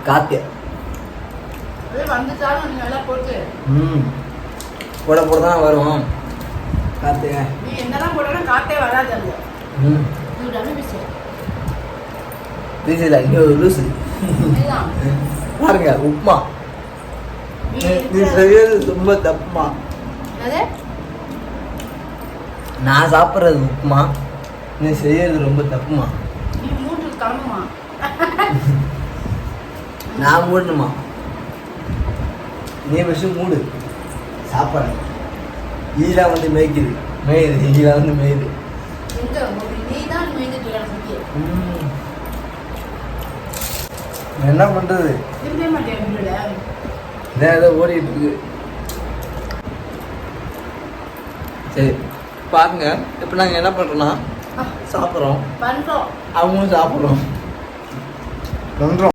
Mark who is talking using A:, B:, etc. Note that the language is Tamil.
A: காத்து
B: வந்துட்டாலும் நல்லா போட்டு
A: போட போட தான் வரும் காத்து.
B: நீ என்னதான் போட்டாலும் காத்தே வராது அது.
A: வீசில இங்கே ஒரு லூசு பாருங்க உப்புமா. நீ செய்யறது ரொம்ப தப்புமா. நான் சாப்பிட்றது உப்புமா, நீ செய்யறது ரொம்ப தப்புமா.
B: நீ மூட்டு கிளம்புமா.
A: நான் மூடணுமா? நீ விஷயம் மூடு சாப்பாடு. ஈழா வந்து மேய்க்குது ஈழா வந்து மேயுது. என்ன பண்றது? ஏதோ ஓடிட்டு இருக்கு. சரி பாருங்க, இப்ப நாங்க என்ன பண்றோம்னா சாப்பிட்றோம், அவங்களும் சாப்பிட்றோம்.